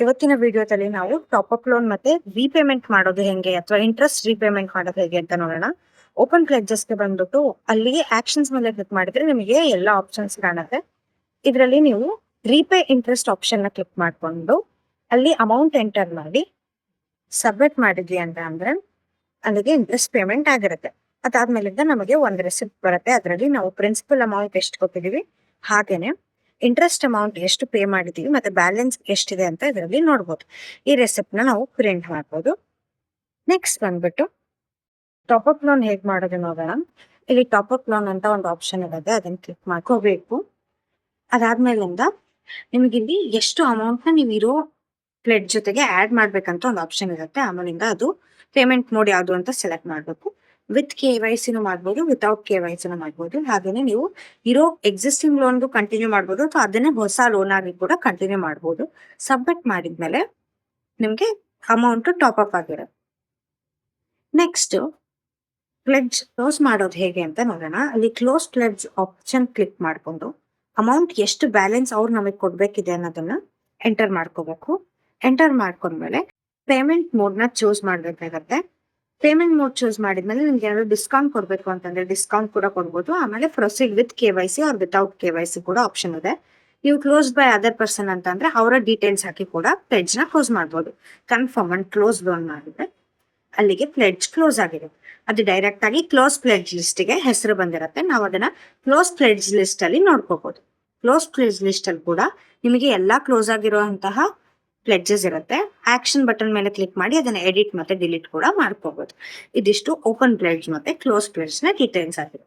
ಇವತ್ತಿನ ವಿಡಿಯೋದಲ್ಲಿ ನಾವು ಟಾಪ್ ಅಪ್ ಲೋನ್ ಮತ್ತೆ ರೀಪೇಮೆಂಟ್ ಮಾಡೋದು ಹೆಂಗೆ ಅಥವಾ ಇಂಟ್ರೆಸ್ಟ್ ರೀಪೇಮೆಂಟ್ ಮಾಡೋದು ಹೇಗೆ ಅಂತ ನೋಡೋಣ. ಓಪನ್ ಪ್ಲೇಜಸ್ಗೆ ಬಂದ್ಬಿಟ್ಟು ಅಲ್ಲಿ ಆಕ್ಷನ್ಸ್ ಮೇಲೆ ಕ್ಲಿಕ್ ಮಾಡಿದ್ರೆ ನಿಮಗೆ ಎಲ್ಲ ಆಪ್ಷನ್ಸ್ ಕಾಣುತ್ತೆ. ಇದರಲ್ಲಿ ನೀವು ರೀಪೇ ಇಂಟ್ರೆಸ್ಟ್ ಆಪ್ಷನ್ ನ ಕ್ಲಿಕ್ ಮಾಡ್ಕೊಂಡು ಅಲ್ಲಿ ಅಮೌಂಟ್ ಎಂಟರ್ ಮಾಡಿ ಸಬ್ಮಿಟ್ ಮಾಡಿದ್ವಿ ಅಂತ ಅಂದ್ರೆ ಅಲ್ಲಿಗೆ ಇಂಟ್ರೆಸ್ಟ್ ಪೇಮೆಂಟ್ ಆಗಿರುತ್ತೆ. ಅದಾದ್ಮೇಲಿಂದ ನಮಗೆ ಒಂದು ರೆಸಿಪ್ಟ್ ಬರುತ್ತೆ. ಅದರಲ್ಲಿ ನಾವು ಪ್ರಿನ್ಸಿಪಲ್ ಅಮೌಂಟ್ ಎಷ್ಟು ಕೊಟ್ಟಿದೀವಿ ಹಾಗೇನೆ ಇಂಟ್ರೆಸ್ಟ್ ಅಮೌಂಟ್ ಎಷ್ಟು ಪೇ ಮಾಡಿದೀವಿ ಮತ್ತೆ ಬ್ಯಾಲೆನ್ಸ್ ಎಷ್ಟಿದೆ ಅಂತ ಇದರಲ್ಲಿ ನೋಡ್ಬೋದು. ಈ ರೆಸಿಪ್ಟ್ ನ ನಾವು ಪ್ರಿಂಟ್ ಮಾಡ್ಬೋದು. ನೆಕ್ಸ್ಟ್ ಬಂದ್ಬಿಟ್ಟು ಟಾಪ್ ಅಪ್ ಲೋನ್ ಹೇಗ್ ಮಾಡೋದು ನೋಡೋಣ. ಇಲ್ಲಿ ಟಾಪ್ ಅಪ್ ಲೋನ್ ಅಂತ ಒಂದು ಆಪ್ಷನ್ ಇರುತ್ತೆ, ಅದನ್ನ ಕ್ಲಿಕ್ ಮಾಡ್ಕೋಬೇಕು. ಅದಾದ್ಮೇಲಿಂದ ನಿಮ್ಗೆ ಇಲ್ಲಿ ಎಷ್ಟು ಅಮೌಂಟ್ ನ ನೀವು ಇರೋ ಪ್ಲೇಟ್ ಜೊತೆಗೆ ಆಡ್ ಮಾಡ್ಬೇಕಂತ ಒಂದು ಆಪ್ಷನ್ ಇರುತ್ತೆ. ಆಮೇಲಿಂದ ಅದು ಪೇಮೆಂಟ್ ಮೋಡ್ ಯಾವುದು ಅಂತ ಸೆಲೆಕ್ಟ್ ಮಾಡಬೇಕು. ವಿತ್ KYC ಮಾಡ್ಬೋದು, ವಿತೌಟ್ KYC ಮಾಡ್ಬೋದು. ಹಾಗೇನೆ ನೀವು ಇರೋ ಎಕ್ಸಿಸ್ಟಿಂಗ್ ಲೋನ್ ಕಂಟಿನ್ಯೂ ಮಾಡ್ಬೋದು ಅಥವಾ ಅದನ್ನೇ ಹೊಸ ಲೋನ್ ಆಗಿ ಕೂಡ ಕಂಟಿನ್ಯೂ ಮಾಡ್ಬೋದು. ಸಬ್ಮಿಟ್ ಮಾಡಿದ್ಮೇಲೆ ನಿಮ್ಗೆ ಅಮೌಂಟ್ ಟಾಪ್ ಅಪ್ ಆಗಿರುತ್ತೆ. ನೆಕ್ಸ್ಟ್ ಪ್ಲೆಡ್ಜ್ ಕ್ಲೋಸ್ ಮಾಡೋದು ಹೇಗೆ ಅಂತ ನೋಡೋಣ. ಅಲ್ಲಿ ಕ್ಲೋಸ್ ಪ್ಲೆಡ್ಜ್ ಆಪ್ಷನ್ ಕ್ಲಿಕ್ ಮಾಡ್ಕೊಂಡು ಅಮೌಂಟ್ ಎಷ್ಟು ಬ್ಯಾಲೆನ್ಸ್ ಅವ್ರು ನಮಗೆ ಕೊಡ್ಬೇಕಿದೆ ಅನ್ನೋದನ್ನ ಎಂಟರ್ ಮಾಡ್ಕೋಬೇಕು. ಎಂಟರ್ ಮಾಡ್ಕೊಂಡ್ಮೇಲೆ ಪೇಮೆಂಟ್ ಮೋಡ್ ನ ಚೂಸ್ ಮಾಡ್ಬೇಕಾಗತ್ತೆ. ಪೇಮೆಂಟ್ ಮೋಡ್ ಚೂಸ್ ಮಾಡಿದ್ಮೇಲೆ ನಿಮ್ಗೆ ಏನಾದ್ರು ಡಿಸ್ಕೌಂಟ್ ಕೊಡ್ಬೇಕು ಅಂತಂದ್ರೆ ಡಿಸ್ಕೌಂಟ್ ಕೂಡ ಕೊಡ್ಬೋದು. ಆಮೇಲೆ proceed with KYC or without KYC ಕೂಡ ಆಪ್ಷನ್ ಇದೆ. ನೀವು ಕ್ಲೋಸ್ ಬೈ ಅದರ್ ಪರ್ಸನ್ ಅಂತ ಅಂದ್ರೆ ಅವರ ಡೀಟೇಲ್ಸ್ ಹಾಕಿ ಕೂಡ ಪ್ಲೆಡ್ಜ್ ನ ಕ್ಲೋಸ್ ಮಾಡ್ಬೋದು. ಕನ್ಫರ್ಮ್ ಅಂಡ್ ಕ್ಲೋಸ್ ಲೋನ್ ಮಾಡಿದ್ರೆ ಅಲ್ಲಿಗೆ ಪ್ಲೆಡ್ಜ್ ಕ್ಲೋಸ್ ಆಗಿದೆ. ಅದು ಡೈರೆಕ್ಟ್ ಆಗಿ ಕ್ಲೋಸ್ ಪ್ಲೆಡ್ಜ್ ಲಿಸ್ಟ್ ಗೆ ಹೆಸರು ಬಂದಿರುತ್ತೆ. ನಾವು ಅದನ್ನ ಕ್ಲೋಸ್ ಪ್ಲೆಡ್ಜ್ ಲಿಸ್ಟ್ ಅಲ್ಲಿ ನೋಡ್ಕೋಬಹುದು. ಕ್ಲೋಸ್ ಪ್ಲೆಡ್ಜ್ ಲಿಸ್ಟ್ ಅಲ್ಲಿ ಕೂಡ ನಿಮಗೆ ಎಲ್ಲಾ ಕ್ಲೋಸ್ ಆಗಿರುವಂತಹ ಪ್ಲೆಡ್ಜಸ್ ಇರುತ್ತೆ. ಆಕ್ಷನ್ ಬಟನ್ ಮೇಲೆ ಕ್ಲಿಕ್ ಮಾಡಿ ಅದನ್ನ ಎಡಿಟ್ ಮತ್ತೆ ಡಿಲೀಟ್ ಕೂಡ ಮಾಡ್ಕೋಬಹುದು. ಇದಿಷ್ಟು ಓಪನ್ ಪ್ಲೆಡ್ಜ್ ಮತ್ತೆ ಕ್ಲೋಸ್ ಪ್ಲೆಡ್ಜ್ ನ ಡೀಟೇಲ್ಸ್ ಆಗಿದೆ.